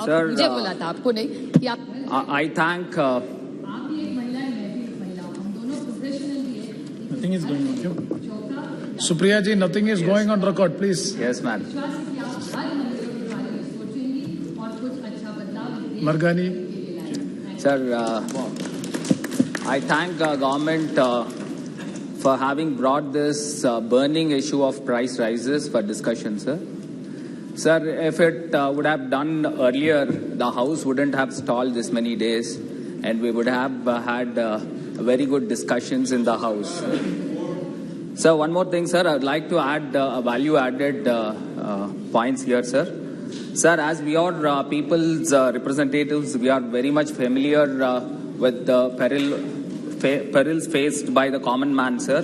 Sir, मुझे बोला था, आपको नहीं कि आप I thank. आप भी एक महिला है, मैं भी एक महिला हूँ, हम दोनों प्रोफेशनल भी हैं। Nothing is going on. Supriya ji, nothing is going on record, please. Yes, ma'am. विश्वास है कि आप हर मंदिरों के बारे में सोचेंगी और कुछ अच्छा बदलाव Margani. Sir, I thank government for having brought this burning issue of price rises for discussion, sir. Sir, if it would have done earlier, the House wouldn't have stalled this many days, and we would have had very good discussions in the House. Sir, one more thing, sir. I would like to add a value-added points here, sir. Sir, as we are people's representatives, we are very much familiar with the perils faced by the common man, sir.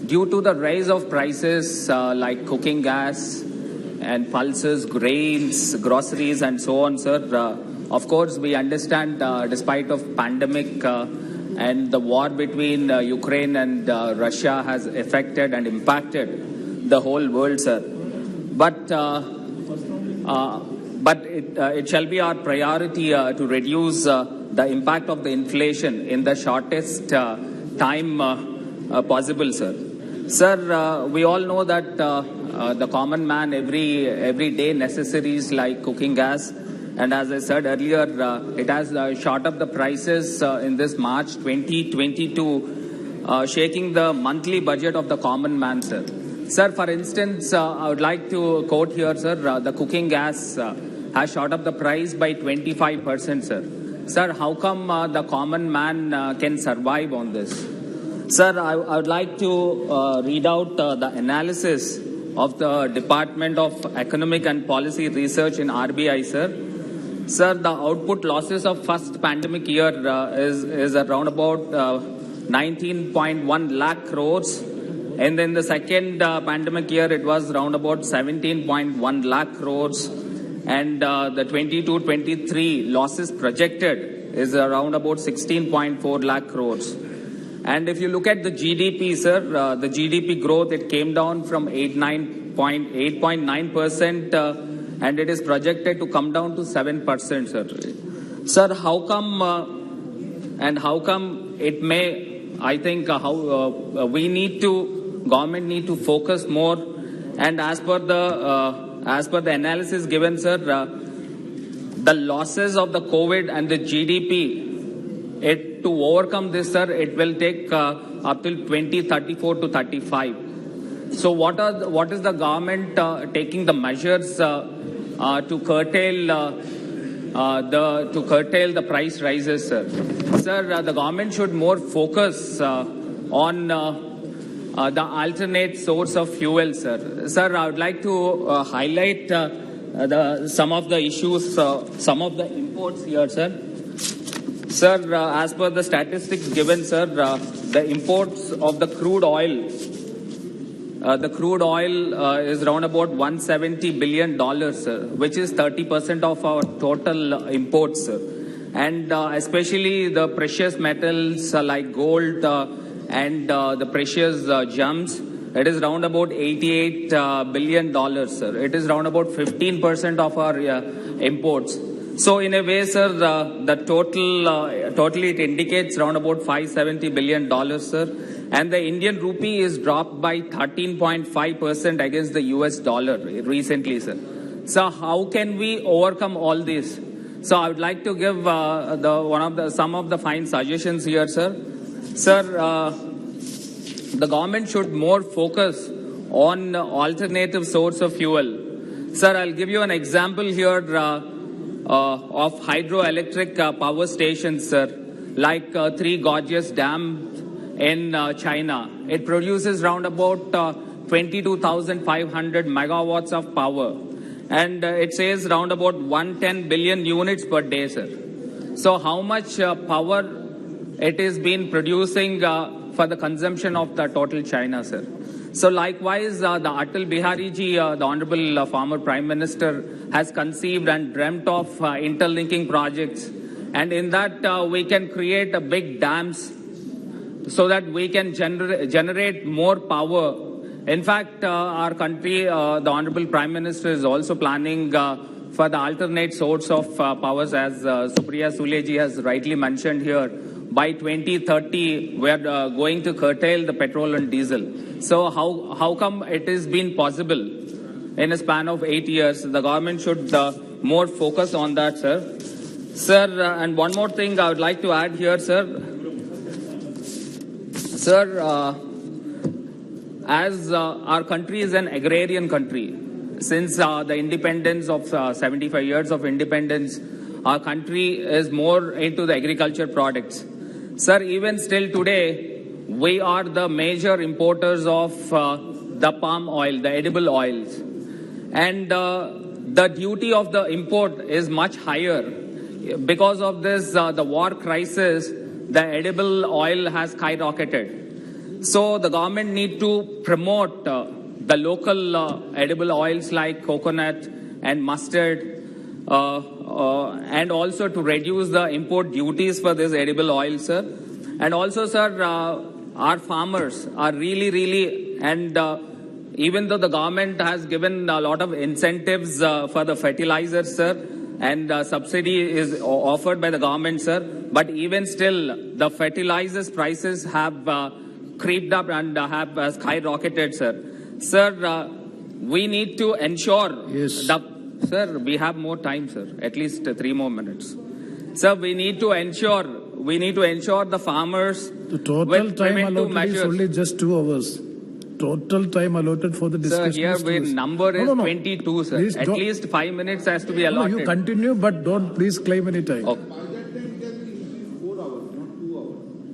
Due to the rise of prices like cooking gas and pulses, grains, groceries, and so on, sir. Of course, we understand, despite of pandemic and the war between Ukraine and Russia has affected and impacted the whole world, sir. But it shall be our priority to reduce the impact of the inflation in the shortest time possible, sir. Sir, we all know that the common man, every day necessaries like cooking gas, and as I said earlier, it has shot up the prices in this March 2022, shaking the monthly budget of the common man, sir. Sir, for instance, I would like to quote here, sir, the cooking gas has shot up the price by 25%, sir. Sir, how come the common man can survive on this? Sir, I would like to read out the analysis of the Department of Economic and Policy Research in RBI, sir. Sir, the output losses of first pandemic year is around about 19.1 lakh crores. And then the second pandemic year, it was around about 17.1 lakh crores. And the 22-23 losses projected is around about 16.4 lakh crores. And if you look at the GDP, sir, the GDP growth, it came down from 8.9%, and it is projected to come down to 7%, sir. Sir, how come it may, I think, government need to focus more, and as per the analysis given, sir, the losses of the COVID and the GDP, to overcome this, sir, it will take up till 2034 to 35. So what is the government taking the measures to curtail the price rises, sir? Sir, the government should more focus on the alternate source of fuel, sir. Sir, I would like to highlight some of the issues, some of the imports here, sir. Sir, as per the statistics given, sir, the imports of the crude oil is around about $170 billion, sir, which is 30% of our total imports, sir. And especially the precious metals like gold and the precious gems, it is around about $88 billion, sir. It is around about 15% of our imports. So in a way, sir, the totally it indicates around about $570 billion, sir. And the Indian rupee is dropped by 13.5% against the US dollar recently, sir. So how can we overcome all this? So I would like to give some of the fine suggestions here, sir. Sir, the government should more focus on alternative source of fuel. Sir, I'll give you an example here of hydroelectric power stations, sir, like 3 Gorges Dam in China. It produces around about 22,500 megawatts of power. And it says around about 110 billion units per day, sir. So how much power it is been producing for the consumption of the total China, sir? So likewise, the Atal Bihari ji, the Honorable former Prime Minister, has conceived and dreamt of interlinking projects. And in that, we can create a big dams so that we can generate more power. In fact, our country, the Honorable Prime Minister is also planning for the alternate source of powers, as Supriya Suleji has rightly mentioned here. By 2030, we are going to curtail the petrol and diesel. So how come it has been possible in a span of 8 years? The government should more focus on that, sir. Sir, and one more thing I would like to add here, sir. Sir, as our country is an agrarian country, since the independence of 75 years of independence, our country is more into the agriculture products. Sir, even still today, we are the major importers of the palm oil, the edible oils. And the duty of the import is much higher. Because of this, the war crisis, the edible oil has skyrocketed. So the government need to promote the local edible oils like coconut and mustard, and also to reduce the import duties for this edible oil, sir. And also, sir, our farmers are really, and even though the government has given a lot of incentives for the fertilizers, sir, and subsidy is offered by the government, sir, but even still, the fertilizers prices have creeped up and have skyrocketed, sir. Sir, we need to ensure Yes. Sir, we have more time, sir. At least 3 more minutes. Sir, we need to ensure the farmers. The total with time preventive allotted measures. is only just 2 hours. Total time allotted for the Sir, discussion here is 2 the hours. number is No. 22, sir. Please At don't- least 5 minutes has to be No, allotted. you continue, but don't please claim any time. Oh,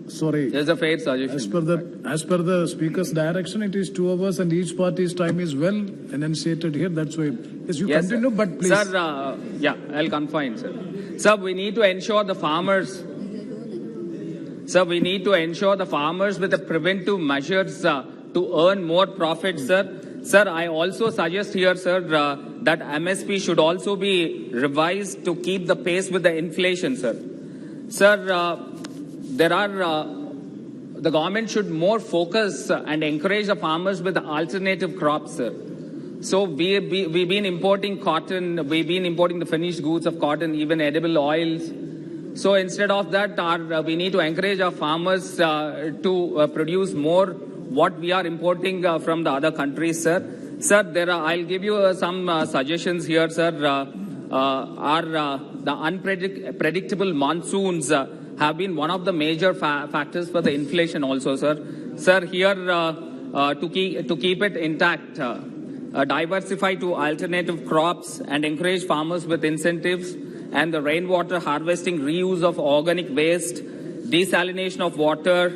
Sorry. there's a fair suggestion. As per the speaker's direction, it is 2 hours, and each party's time is well enunciated here. That's why. Yes, you Yes, continue, sir. but please. Sir, yeah, I'll confine, sir. Sir, we need to ensure the farmers. Sir, we need to ensure the farmers with the preventive measures to earn more profits, sir. Sir, I also suggest here, sir, that MSP should also be revised to keep the pace with the inflation, sir. Sir, the government should more focus and encourage the farmers with the alternative crops, sir. So we've been importing cotton, we've been importing the finished goods of cotton, even edible oils. So instead of that, we need to encourage our farmers to produce more what we are importing from the other countries, sir. Sir, I'll give you some suggestions here, sir. The unpredictable monsoons have been one of the major factors for the inflation also, sir. Sir, here to keep it intact, diversify to alternative crops and encourage farmers with incentives, and the rainwater harvesting, reuse of organic waste, desalination of water,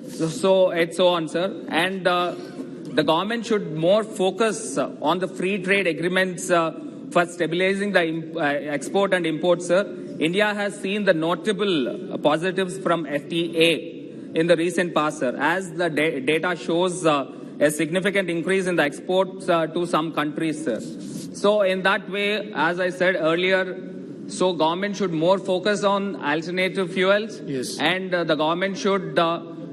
so on, sir. And the government should more focus on the free trade agreements for stabilizing the export and import, sir. India has seen the notable positives from FTA in the recent past, sir, as the data shows a significant increase in the exports to some countries, sir. So in that way, as I said earlier, so government should more focus on alternative fuels. Yes. And the government should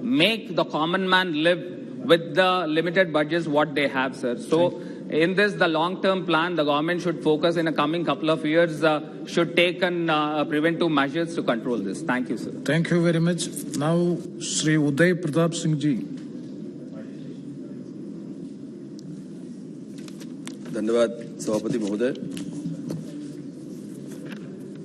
make the common man live with the limited budgets what they have, sir. So in this, the long-term plan, the government should focus in a coming couple of years, should take preventive measures to control this. Thank you, sir. Thank you very much. Now, Sri Uday Pratap Singh ji. धन्यवाद सभापति महोदय।